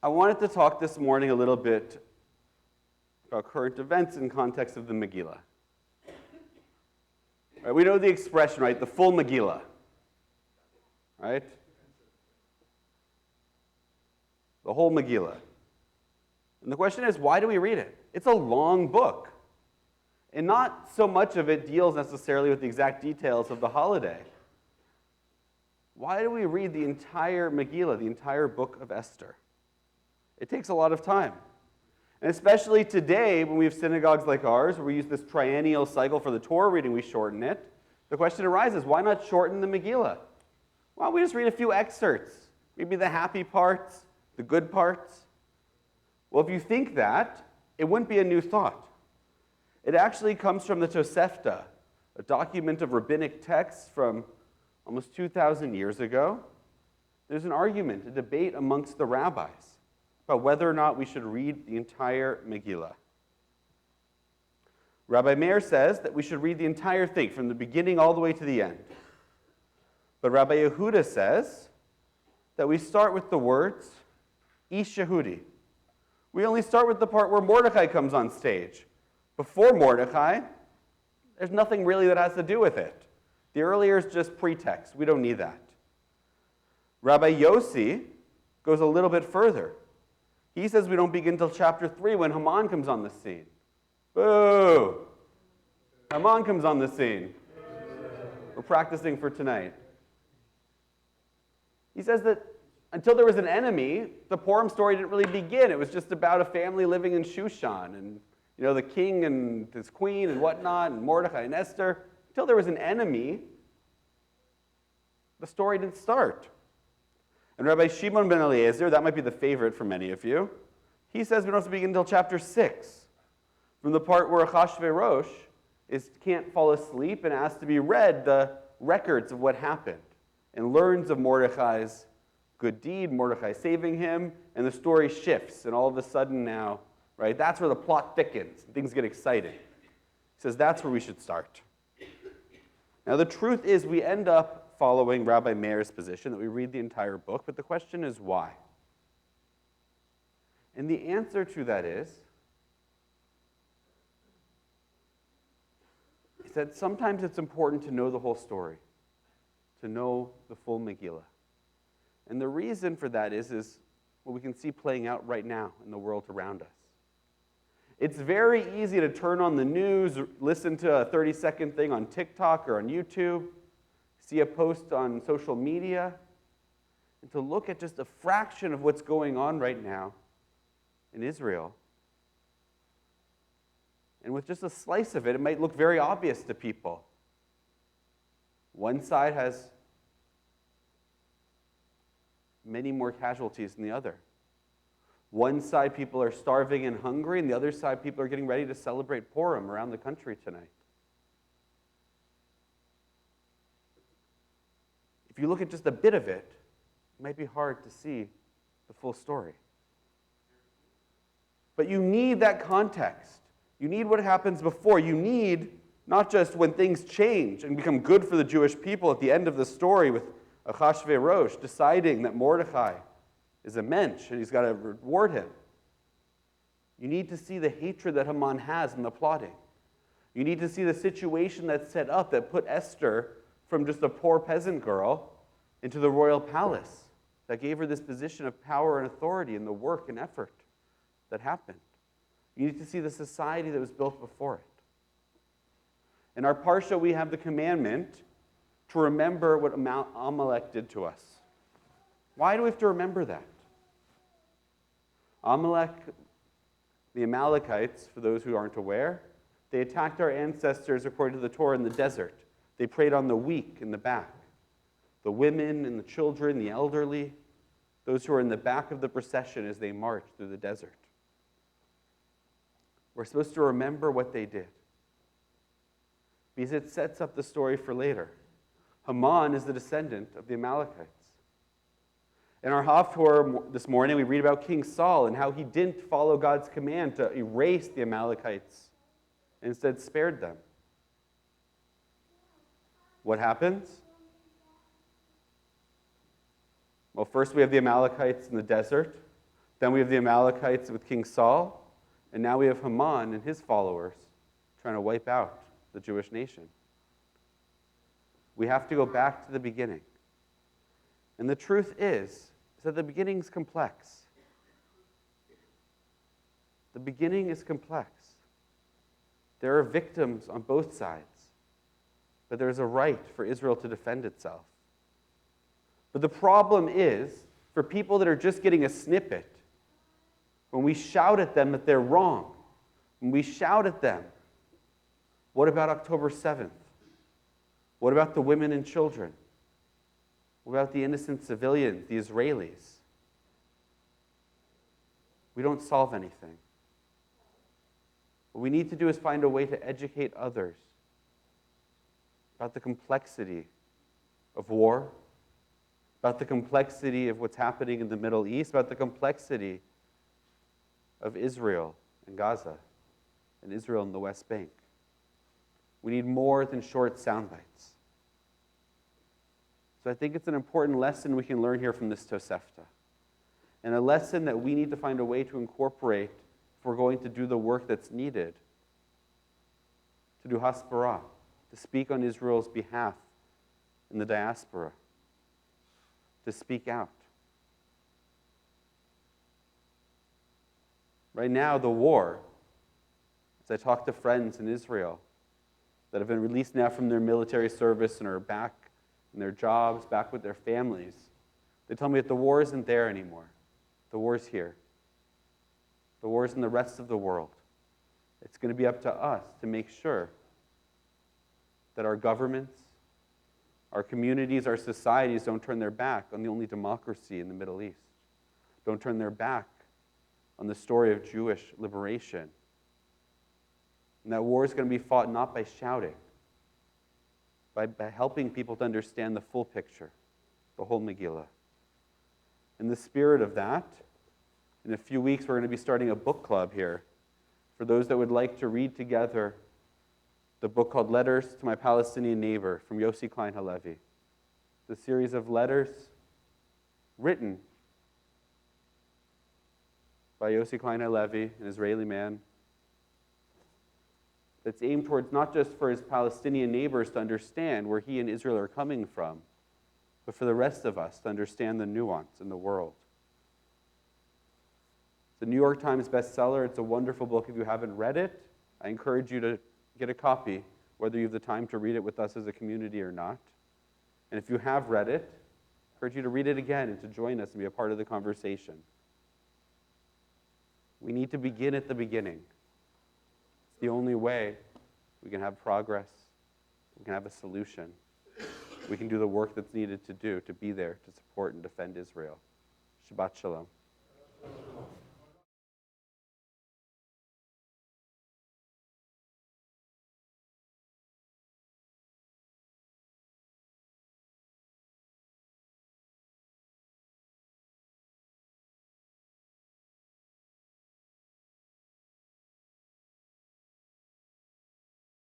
I wanted to talk this morning a little bit about current events in context of the megillah. Right, we know the expression, right? The full megillah. Right? The whole megillah. And the question is, why do we read it? It's a long book. And not so much of it deals necessarily with the exact details of the holiday. Why do we read the entire megillah, the entire book of Esther? It takes a lot of time. And especially today, when we have synagogues like ours, where we use this triennial cycle for the Torah reading, we shorten it. The question arises, why not shorten the megillah? Why don't we just read a few excerpts? Maybe the happy parts, the good parts. Well, if you think that, it wouldn't be a new thought. It actually comes from the Tosefta, a document of rabbinic texts from almost 2,000 years ago. There's an argument, a debate amongst the rabbis about whether or not we should read the entire megillah. Rabbi Meir says that we should read the entire thing, from the beginning all the way to the end. But Rabbi Yehuda says that we start with the words, Ish Yehudi. We only start with the part where Mordechai comes on stage. Before Mordechai, there's nothing really that has to do with it. The earlier is just pretext. We don't need that. Rabbi Yossi goes a little bit further. He says we don't begin until chapter 3 when Haman comes on the scene. Boo! Haman comes on the scene. We're practicing for tonight. He says that until there was an enemy, the Purim story didn't really begin. It was just about a family living in Shushan, and the king and his queen and whatnot, and Mordechai and Esther. Until there was an enemy, the story didn't start. And Rabbi Shimon ben Eliezer, that might be the favorite for many of you, he says we don't have to begin until chapter 6, from the part where Achashverosh can't fall asleep and asks to be read the records of what happened, and learns of Mordechai's good deed, Mordechai saving him, and the story shifts, and all of a sudden now, right, that's where the plot thickens, and things get exciting. He says that's where we should start. Now the truth is we end up following Rabbi Meir's position that we read the entire book, but the question is why? And the answer to that is that sometimes it's important to know the whole story, to know the full megillah. And the reason for that is what we can see playing out right now in the world around us. It's very easy to turn on the news, listen to a 30-second thing on TikTok or on YouTube, see a post on social media, and to look at just a fraction of what's going on right now in Israel. And with just a slice of it, it might look very obvious to people. One side has many more casualties than the other. One side, people are starving and hungry, and the other side, people are getting ready to celebrate Purim around the country tonight. If you look at just a bit of it, it might be hard to see the full story. But you need that context. You need what happens before. You need not just when things change and become good for the Jewish people at the end of the story with Achashverosh deciding that Mordechai is a mensch and he's got to reward him. You need to see the hatred that Haman has in the plotting. You need to see the situation that's set up that put Esther from just a poor peasant girl into the royal palace, that gave her this position of power and authority in the work and effort that happened. You need to see the society that was built before it. In our parsha, we have the commandment to remember what Amalek did to us. Why do we have to remember that? Amalek, the Amalekites, for those who aren't aware, they attacked our ancestors according to the Torah in the desert. They preyed on the weak in the back, the women and the children, the elderly, those who are in the back of the procession as they march through the desert. We're supposed to remember what they did, because it sets up the story for later. Haman is the descendant of the Amalekites. In our Haftorah this morning, we read about King Saul and how he didn't follow God's command to erase the Amalekites, and instead spared them. What happens? Well, first we have the Amalekites in the desert. Then we have the Amalekites with King Saul, and now we have Haman and his followers trying to wipe out the Jewish nation. We have to go back to the beginning. And the truth is that the beginning is complex. The beginning is complex. There are victims on both sides, but there's a right for Israel to defend itself. But the problem is, for people that are just getting a snippet, when we shout at them that they're wrong, when we shout at them, what about October 7th? What about the women and children? What about the innocent civilians, the Israelis? We don't solve anything. What we need to do is find a way to educate others about the complexity of war, about the complexity of what's happening in the Middle East, about the complexity of Israel and Gaza, and Israel and the West Bank. We need more than short sound bites. So I think it's an important lesson we can learn here from this Tosefta, and a lesson that we need to find a way to incorporate if we're going to do the work that's needed, to do hasbara, to speak on Israel's behalf in the diaspora, to speak out. Right now, the war, as I talk to friends in Israel that have been released now from their military service and are back in their jobs, back with their families, they tell me that the war isn't there anymore. The war's here. The war's in the rest of the world. It's going to be up to us to make sure that our governments, our communities, our societies don't turn their back on the only democracy in the Middle East. Don't turn their back on the story of Jewish liberation. And that war is going to be fought not by shouting, by helping people to understand the full picture, the whole megillah. In the spirit of that, in a few weeks we're going to be starting a book club here for those that would like to read together the book called Letters to My Palestinian Neighbor from Yossi Klein Halevi. The series of letters written by Yossi Klein Halevi, an Israeli man, that's aimed towards not just for his Palestinian neighbors to understand where he and Israel are coming from, but for the rest of us to understand the nuance in the world. It's a New York Times bestseller. It's a wonderful book. If you haven't read it, I encourage you to get a copy, whether you have the time to read it with us as a community or not. And if you have read it, I encourage you to read it again and to join us and be a part of the conversation. We need to begin at the beginning. It's the only way we can have progress, we can have a solution, we can do the work that's needed to do to be there to support and defend Israel. Shabbat Shalom.